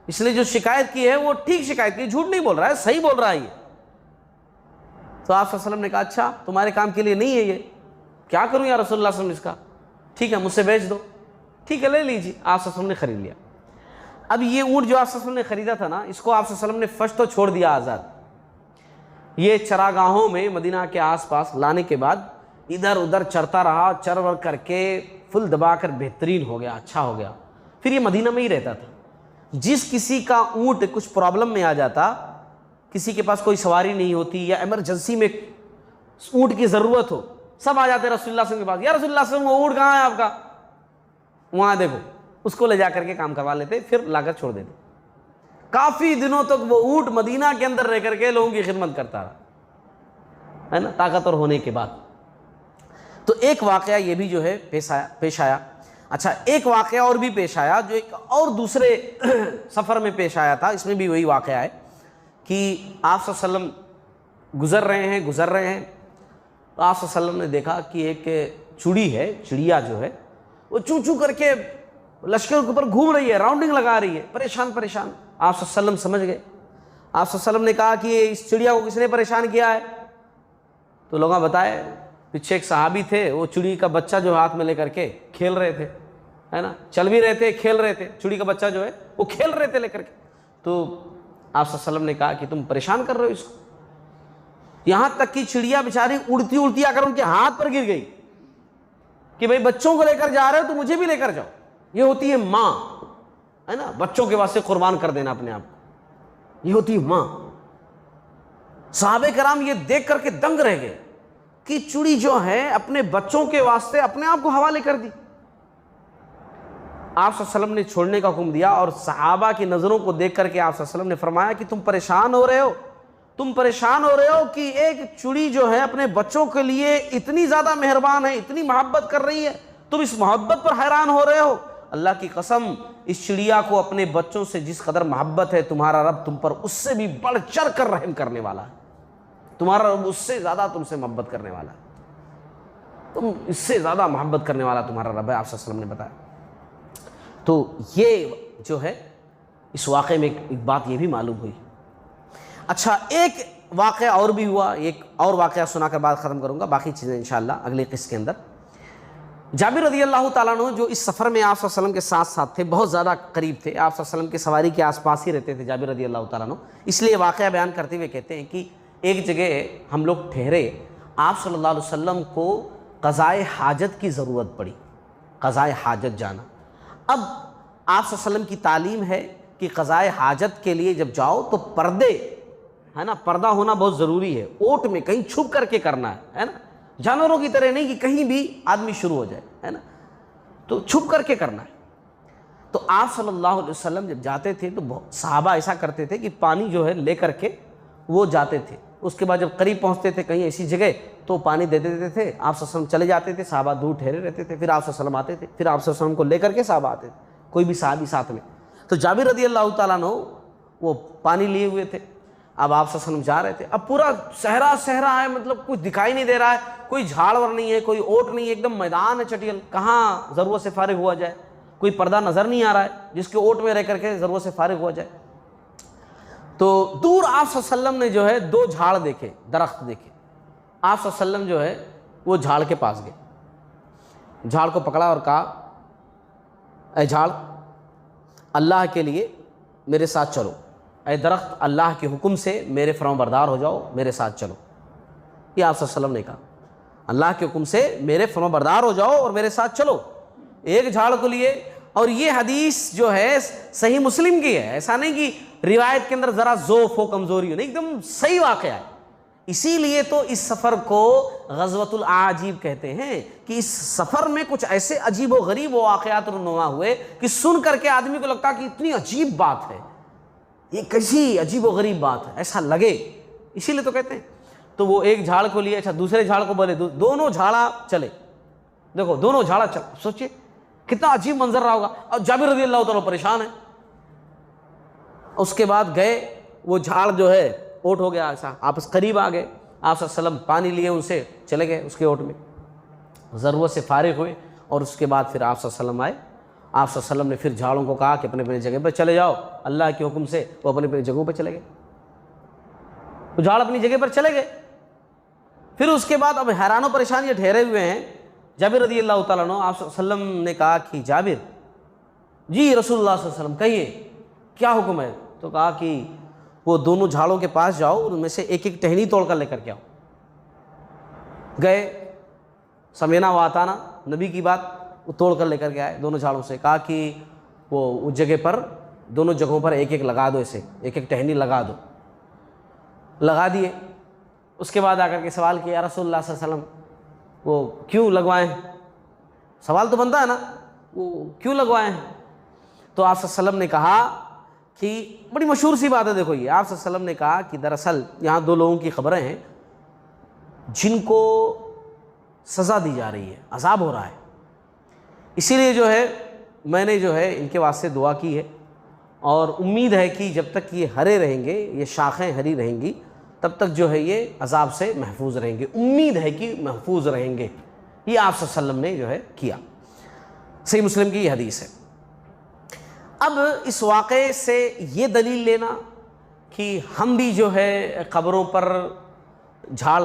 اس نے جو شکایت کی ہے وہ ٹھیک شکایت کی, جھوٹ نہیں بول رہا ہے, صحیح بول رہا ہے یہ. تو آپ صلی اللہ علیہ وسلم نے کہا اچھا تمہارے کام کے لیے نہیں ہے یہ, کیا کروں یا رسول اللہ صلی اللہ علیہ وسلم اس کا, ٹھیک ہے مجھ سے بیچ دو. ٹھیک ہے لے لیجیے. آپ صلی اللہ علیہ وسلم نے خرید لیا. اب یہ اونٹ جو آپ صلی اللہ علیہ وسلم نے خریدا تھا نا, اس کو آپ صلی اللہ علیہ وسلم نے فرسٹ تو چھوڑ دیا آزاد. یہ چراگاہوں میں مدینہ کے آس پاس لانے کے بعد ادھر ادھر چرتا رہا, چر ور کر کے فل دبا کر بہترین ہو گیا, اچھا ہو گیا. پھر یہ مدینہ میں ہی رہتا تھا. جس کسی کا اونٹ کچھ پرابلم میں آ جاتا, کسی کے پاس کوئی سواری نہیں ہوتی یا ایمرجنسی میں اونٹ کی ضرورت ہو, سب آ جاتے رسول اللہ صلی اللہ علیہ وسلم کے پاس, یا رسول اللہ صلی اللہ علیہ وسلم وہ اونٹ کہاں ہے آپ کا, وہاں دیکھو. اس کو لے جا کر کے کام کروا لیتے, پھر لا کر چھوڑ دیتے. کافی دنوں تک وہ اونٹ مدینہ کے اندر رہ کر کے لوگوں کی خدمت کرتا رہا, ہے نا, طاقتور ہونے کے بعد. تو ایک واقعہ یہ بھی جو ہے پیش آیا. اچھا ایک واقعہ اور بھی پیش آیا جو ایک اور دوسرے سفر میں پیش آیا تھا. اس میں بھی وہی واقعہ ہے کہ آپ صلی اللہ علیہ وسلم گزر رہے ہیں تو آپ صلی اللہ علیہ وسلم نے دیکھا کہ ایک چڑی ہے, چڑیا جو ہے وہ چوں چوں کر کے لشکر کے اوپر گھوم رہی ہے, راؤنڈنگ لگا رہی ہے, پریشان. آپ صلی اللہ علیہ وسلم سمجھ گئے. آپ صلی اللہ علیہ وسلم نے کہا کہ اس چڑیا کو کس نے پریشان کیا ہے. تو لوگوں بتائے پیچھے ایک صحابی تھے, وہ چڑی کا بچہ جو ہاتھ میں لے کر کے کھیل رہے تھے, ہے نا, چل بھی رہے تھے کھیل رہے تھے, چڑی کا بچہ جو ہے وہ کھیل رہے تھے لے کر کے. تو آپ صلی اللہ علیہ وسلم نے کہا کہ تم پریشان کر رہے ہو اس کو. یہاں تک کہ چڑیا بیچاری اڑتی آ کر ان کے ہاتھ پر گر گئی کہ بھئی بچوں کو لے کر جا رہے ہو تو مجھے بھی لے کر جاؤ. یہ ہوتی ہے ماں, ہے نا, بچوں کے واسطے قربان کر دینا اپنے آپ کو, یہ ہوتی ہے ماں. صحابہ کرام یہ دیکھ کر کے دنگ رہ گئے کہ چڑی جو ہے اپنے بچوں کے واسطے اپنے آپ کو حوالے کر دی. آپ صلی اللہ علیہ وسلم نے چھوڑنے کا حکم دیا, اور صحابہ کی نظروں کو دیکھ کر کے آپ صلی اللہ علیہ وسلم نے فرمایا کہ تم پریشان ہو رہے ہو کہ ایک چڑی جو ہے اپنے بچوں کے لیے اتنی زیادہ مہربان ہے, اتنی محبت کر رہی ہے, تم اس محبت پر حیران ہو رہے ہو. اللہ کی قسم اس چڑیا کو اپنے بچوں سے جس قدر محبت ہے, تمہارا رب تم پر اس سے بھی بڑھ چڑھ کر رحم کرنے والا ہے. تمہارا رب اس سے زیادہ تم سے محبت کرنے والا ہے, تم اس سے زیادہ محبت کرنے والا تمہارا رب ہے, آپ صلی اللہ علیہ وسلم نے بتایا. تو یہ جو ہے اس واقعے میں ایک بات یہ بھی معلوم ہوئی. اچھا ایک واقعہ اور بھی ہوا, ایک اور واقعہ سنا کر بات ختم کروں گا, باقی چیزیں انشاءاللہ اگلے قسط کے اندر. جابر رضی اللہ تعالیٰ عنہ جو اس سفر میں آپ صلی اللہ علیہ وسلم کے ساتھ ساتھ تھے, بہت زیادہ قریب تھے, آپ صلی اللہ علیہ وسلم کے سواری کے آس پاس ہی رہتے تھے جابر رضی اللہ تعالیٰ عنہ. اس لیے واقعہ بیان کرتے ہوئے کہتے ہیں کہ ایک جگہ ہم لوگ ٹھہرے, آپ صلی اللہ علیہ وسلم کو قضائے حاجت کی ضرورت پڑی, قضائے حاجت جانا. اب آپ صلی اللہ علیہ وسلم کی تعلیم ہے کہ قضائے حاجت کے لیے جب جاؤ تو پردے, ہے نا, پردہ ہونا بہت ضروری ہے. اونٹ میں کہیں چھپ کر کے کرنا ہے نا, جانوروں کی طرح نہیں کہ کہیں بھی آدمی شروع ہو جائے, ہے نا, تو چھپ کر کے کرنا ہے. تو آپ صلی اللہ علیہ وسلم جب جاتے تھے تو صحابہ ایسا کرتے تھے کہ پانی جو ہے لے کر کے وہ جاتے تھے. اس کے بعد جب قریب پہنچتے تھے کہیں ایسی جگہ تو پانی دے دیتے تھے, آپ صلی اللہ علیہ وسلم چلے جاتے تھے, صحابہ دور ٹھہرے رہتے تھے, پھر آپ صلی اللہ علیہ وسلم آتے تھے, پھر آپ صلی اللہ علیہ وسلم کو لے کر کے صحابہ آتے تھے, کوئی بھی صحابی ساتھ میں. تو جابر رضی اللہ تعالیٰ عنہ وہ پانی لیے ہوئے تھے, اب آپ صلی اللہ علیہ وسلم جا رہے تھے. اب پورا صحرا ہے, مطلب کچھ دکھائی نہیں دے رہا ہے, کوئی جھاڑ ور نہیں ہے, کوئی اوٹ نہیں ہے, ایک دم میدان ہے چٹیل, کہاں ضرورت سے فارغ ہوا جائے, کوئی پردہ نظر نہیں آ رہا ہے جس کے اوٹ میں رہ کر کے ضرورت سے فارغ ہوا جائے. تو دور آپ صلی اللہ علیہ وسلم نے جو ہے دو جھاڑ دیکھے, درخت دیکھے. آپ صلی اللہ علیہ وسلم جو ہے وہ جھاڑ کے پاس گئے, جھاڑ کو پکڑا اور کہا اے جھاڑ اللہ کے لیے میرے ساتھ چلو, اے درخت اللہ کے حکم سے میرے فرمانبردار ہو جاؤ, میرے ساتھ چلو. یہ آپ صلی اللہ علیہ وسلم نے کہا اللہ کے حکم سے میرے فرمانبردار ہو جاؤ اور میرے ساتھ چلو. ایک جھاڑ کو لیے, اور یہ حدیث جو ہے صحیح مسلم کی ہے, ایسا نہیں کہ روایت کے اندر ذرا ضعف ہو, کمزوری ہو, نہیں, ایک دم صحیح واقعہ ہے. اسی لیے تو اس سفر کو غزوۃ الاعاجیب کہتے ہیں کہ اس سفر میں کچھ ایسے عجیب و غریب واقعات رونما ہوئے کہ سن کر کے آدمی کو لگتا کہ اتنی عجیب بات ہے, یہ کیسی عجیب و غریب بات ہے, ایسا لگے, اسی لیے تو کہتے ہیں. تو وہ ایک جھاڑ کو لیے, اچھا دوسرے جھاڑ کو بولے, دونوں جھاڑا چلے, دیکھو دونوں جھاڑا چل, سوچئے کتنا عجیب منظر رہا ہوگا. اور جابر رضی اللہ تعالیٰ پریشان ہے. اس کے بعد گئے, وہ جھاڑ جو ہے اوٹ ہو گیا, ایسا آپس قریب آ گئے, آپ صلی اللہ علیہ وسلم پانی لیے ان سے چلے گئے اس کے اوٹ میں، ضرورت سے فارغ ہوئے، اور اس کے بعد پھر آپ صلی اللہ علیہ وسلم آئے۔ آپ صلی اللہ علیہ وسلم نے پھر جھاڑوں کو کہا کہ اپنے اپنے جگہ پر چلے جاؤ، اللہ کے حکم سے وہ اپنے اپنے جگہوں پہ چلے گئے، وہ جھاڑ اپنی جگہ پر چلے گئے۔ پھر اس کے بعد اب حیران و پریشان یہ ٹھہرے ہوئے ہیں۔ جابر رضی اللہ تعالیٰ عنہ، آپ صلی اللہ علیہ وسلم نے کہا کہ جابر جی رسول اللہ صلی اللہ علیہ وسلم کہیے کیا حکم ہے؟ تو کہا کہ وہ دونوں جھاڑوں کے پاس جاؤ، ان میں سے ایک ایک ٹہنی توڑ کر لے کر کے آؤ۔ گئے، سمینا و آتانا، نبی کی بات، وہ توڑ کر لے کر کے آئے دونوں جھاڑوں سے، کہا کہ وہ اس جگہ پر دونوں جگہوں پر ایک ایک لگا دو، اسے ایک ایک ٹہنی لگا دو، لگا دیے۔ اس کے بعد آ کر کے سوال کیا، یا رسول اللہ صلی اللہ علیہ وسلم وہ کیوں لگوائے ہیں؟ سوال تو بنتا ہے نا، وہ کیوں لگوائے ہیں؟ تو آپ صلی اللہ علیہ وسلم نے کہا کہ بڑی مشہور سی بات ہے، دیکھو یہ آپ صلی اللہ علیہ وسلم نے کہا کہ دراصل یہاں دو لوگوں کی خبریں ہیں جن کو سزا دی جا رہی ہے، عذاب ہو رہا ہے، اسی لیے جو ہے میں نے جو ہے ان کے واسطے دعا کی ہے، اور امید ہے کہ جب تک یہ ہرے رہیں گے، یہ شاخیں ہری رہیں گی، تب تک جو ہے یہ عذاب سے محفوظ رہیں گے، امید ہے کہ محفوظ رہیں گے۔ یہ آپ صلی اللہ علیہ وسلم نے جو ہے کیا۔ صحیح مسلم کی یہ حدیث ہے۔ اب اس واقعے سے یہ دلیل لینا کہ ہم بھی جو ہے قبروں پر جھاڑ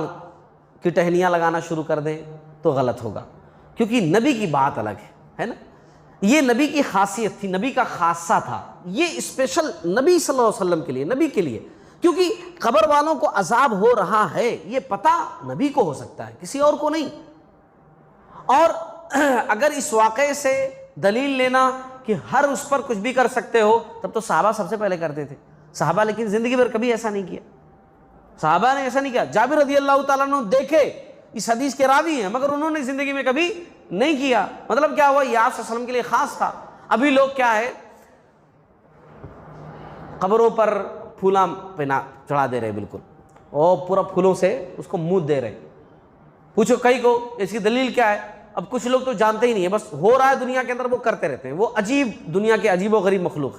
کی ٹہنیاں لگانا شروع کر دیں تو غلط ہوگا، کیونکہ نبی کی بات الگ ہے نا، یہ نبی کی خاصیت تھی، نبی کا خاصہ تھا، یہ اسپیشل نبی صلی اللہ علیہ وسلم کے لیے، نبی کے لیے، کیونکہ قبر والوں کو عذاب ہو رہا ہے یہ پتہ نبی کو ہو سکتا ہے، کسی اور کو نہیں۔ اور اگر اس واقعے سے دلیل لینا کہ ہر اس پر کچھ بھی کر سکتے ہو، تب تو صحابہ سب سے پہلے کرتے تھے، صحابہ لیکن زندگی بھر کبھی ایسا نہیں کیا، صحابہ نے ایسا نہیں کیا۔ جابر رضی اللہ تعالیٰ عنہ دیکھے اس حدیث کے راوی ہیں، مگر انہوں نے زندگی میں کبھی نہیں کیا۔ مطلب کیا ہوا، یہ آپ صلی اللہ علیہ وسلم کے لیے خاص تھا۔ ابھی لوگ کیا ہے، قبروں پر پھولاں پہنا چڑھا دے رہے، بالکل، اور پورا پھولوں سے اس کو مود دے رہے۔ پوچھو کئی کو اس کی دلیل کیا ہے، اب کچھ لوگ تو جانتے ہی نہیں ہے، بس ہو رہا ہے دنیا کے اندر وہ کرتے رہتے ہیں، وہ عجیب دنیا کے عجیب و غریب مخلوق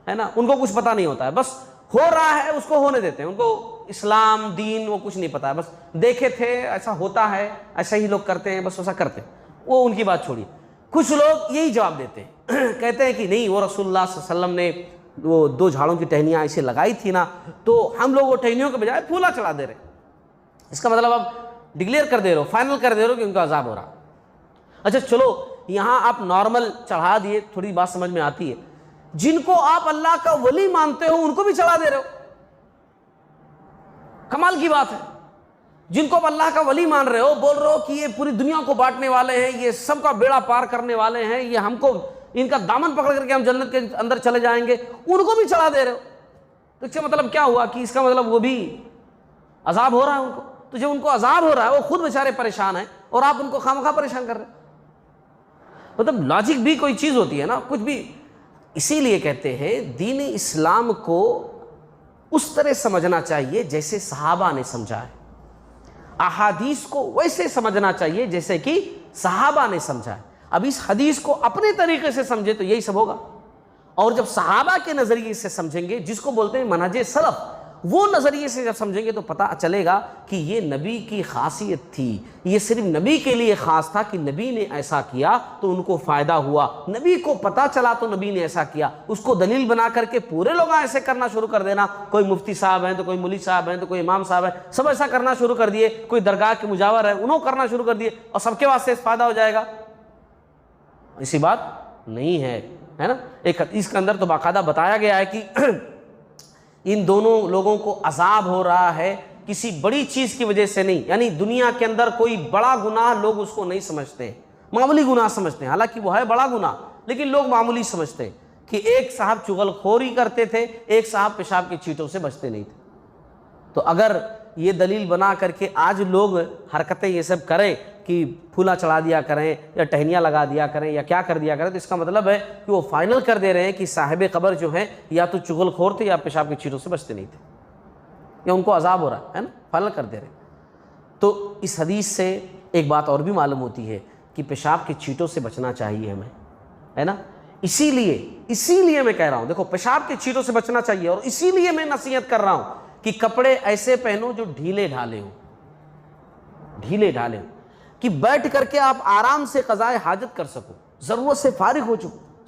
ہے نا، ان کو کچھ پتہ نہیں ہوتا ہے، بس ہو رہا ہے اس کو ہونے دیتے ہیں، ان کو اسلام دین وہ کچھ نہیں پتہ ہے، بس دیکھے تھے ایسا ہوتا ہے، ایسا ہی لوگ کرتے ہیں، بس ایسا کرتے ہیں، وہ ان کی بات چھوڑیے۔ کچھ لوگ یہی جواب دیتے ہیں، کہتے ہیں کہ نہیں، وہ رسول اللہ صلی اللہ علیہ وسلم نے وہ دو جھاڑوں کی ٹہنیاں ایسے لگائی تھی نا، تو ہم لوگ وہ ٹہنیوں کے بجائے پھولا چڑھا دے رہے، اس کا مطلب اب ڈکلیئر کر دے رہے ہو، فائنل کر دے رہے ہو کہ ان کا عذاب ہو رہا۔ اچھا چلو یہاں آپ نارمل چڑھا دیے، تھوڑی بات سمجھ میں آتی ہے، جن کو آپ اللہ کا ولی مانتے ہو ان کو بھی چڑھا دے رہے ہو، کمال کی بات ہے۔ جن کو آپ اللہ کا ولی مان رہے ہو، بول رہے ہو کہ یہ پوری دنیا کو بانٹنے والے ہیں، یہ سب کا بیڑا پار کرنے والے ہیں، یہ ہم کو ان کا دامن پکڑ کر کے ہم جنت کے اندر چلے جائیں گے، ان کو بھی چڑھا دے رہے ہو، تو اس کا مطلب کیا ہوا کہ اس کا مطلب وہ بھی عذاب ہو رہا ہے ان کو۔ تو جب ان کو عذاب ہو رہا ہے، وہ خود بیچارے پریشان ہیں، اور آپ ان کو خامخواہ پریشان کر رہے ہیں، مطلب لاجک بھی کوئی چیز ہوتی ہے نا، کچھ بھی۔ اسی لیے کہتے ہیں دین اسلام کو اس طرح سمجھنا چاہیے جیسے صحابہ نے سمجھا ہے، احادیث کو ویسے سمجھنا چاہیے جیسے کہ صحابہ نے سمجھا ہے۔ اب اس حدیث کو اپنے طریقے سے سمجھے تو یہی سب ہوگا، اور جب صحابہ کے نظریے سے سمجھیں گے، جس کو بولتے ہیں منہج سلف، وہ نظریے سے جب سمجھیں گے تو پتہ چلے گا کہ یہ نبی کی خاصیت تھی، یہ صرف نبی کے لیے خاص تھا کہ نبی نے ایسا کیا تو ان کو فائدہ ہوا، نبی کو پتہ چلا تو نبی نے ایسا کیا، اس کو دلیل بنا کر کے پورے لوگ ایسے کرنا شروع کر دینا، کوئی مفتی صاحب ہیں تو کوئی مولوی صاحب ہیں تو کوئی امام صاحب ہیں، سب ایسا کرنا شروع کر دیے، کوئی درگاہ کے مجاور ہے انہوں کرنا شروع کر دیے، اور سب کے واسطے فائدہ ہو جائے گا، ایسی بات نہیں ہے نا۔ ایک حدیث کے اندر تو باقاعدہ بتایا گیا ہے کہ ان دونوں لوگوں کو عذاب ہو رہا ہے کسی بڑی چیز کی وجہ سے نہیں، یعنی دنیا کے اندر کوئی بڑا گناہ لوگ اس کو نہیں سمجھتے، معمولی گناہ سمجھتے ہیں، حالانکہ وہ ہے بڑا گناہ، لیکن لوگ معمولی سمجھتے ہیں کہ ایک صاحب چغل خوری کرتے تھے، ایک صاحب پیشاب کی چیٹوں سے بچتے نہیں تھے۔ تو اگر یہ دلیل بنا کر کے آج لوگ حرکتیں یہ سب کریں کہ پھولا چڑھا دیا کریں یا ٹہنیاں لگا دیا کریں یا کیا کر دیا کریں، تو اس کا مطلب ہے کہ وہ فائنل کر دے رہے ہیں کہ صاحب قبر جو ہیں یا تو چغل خور تھے یا پیشاب کی چیٹوں سے بچتے نہیں تھے، یا ان کو عذاب ہو رہا ہے نا، فائنل کر دے رہے ہیں۔ تو اس حدیث سے ایک بات اور بھی معلوم ہوتی ہے کہ پیشاب کی چیٹوں سے بچنا چاہیے ہمیں، ہے نا۔ اسی لیے میں کہہ رہا ہوں، دیکھو پیشاب کی چیٹوں سے بچنا چاہیے، اور اسی لیے میں نصیحت کر رہا ہوں کہ کپڑے ایسے پہنو جو ڈھیلے ڈھالے ہوں، ڈھیلے ڈھالے ہوں کہ بیٹھ کر کے آپ آرام سے قضائے حاجت کر سکو، ضرورت سے فارغ ہو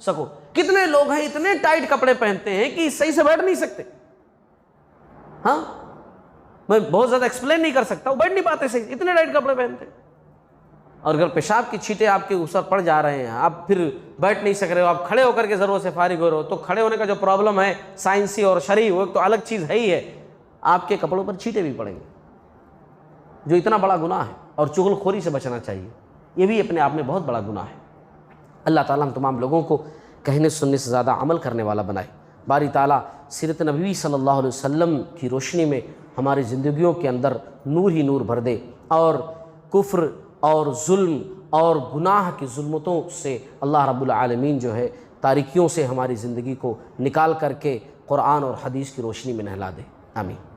سکو۔ کتنے لوگ ہیں اتنے ٹائٹ کپڑے پہنتے ہیں کہ صحیح سے بیٹھ نہیں سکتے، ہاں میں بہت زیادہ ایکسپلین نہیں کر سکتا، وہ بیٹھ نہیں پاتے صحیح، اتنے ٹائٹ کپڑے پہنتے ہیں۔ اور اگر پیشاب کی چھینٹیں آپ کے اوپر پڑ جا رہے ہیں، آپ پھر بیٹھ نہیں سک رہے ہو، آپ کھڑے ہو کر کے ضرورت سے فارغ ہو رہے ہو، تو کھڑے ہونے کا جو پرابلم ہے سائنسی اور شرعی، وہ ایک تو الگ چیز ہے ہی ہے، آپ کے کپڑوں پر چھینٹیں بھی پڑیں گے، جو اتنا بڑا گناہ ہے۔ اور چغل خوری سے بچنا چاہیے، یہ بھی اپنے آپ میں بہت بڑا گناہ ہے۔ اللہ تعالیٰ ہم تمام لوگوں کو کہنے سننے سے زیادہ عمل کرنے والا بنائے۔ باری تعالیٰ سیرت نبوی صلی اللہ علیہ وسلم کی روشنی میں ہماری زندگیوں کے اندر نور ہی نور بھر دے، اور کفر اور ظلم اور گناہ کی ظلمتوں سے اللہ رب العالمین جو ہے تاریکیوں سے ہماری زندگی کو نکال کر کے قرآن اور حدیث کی روشنی میں نہلا دے، آمین۔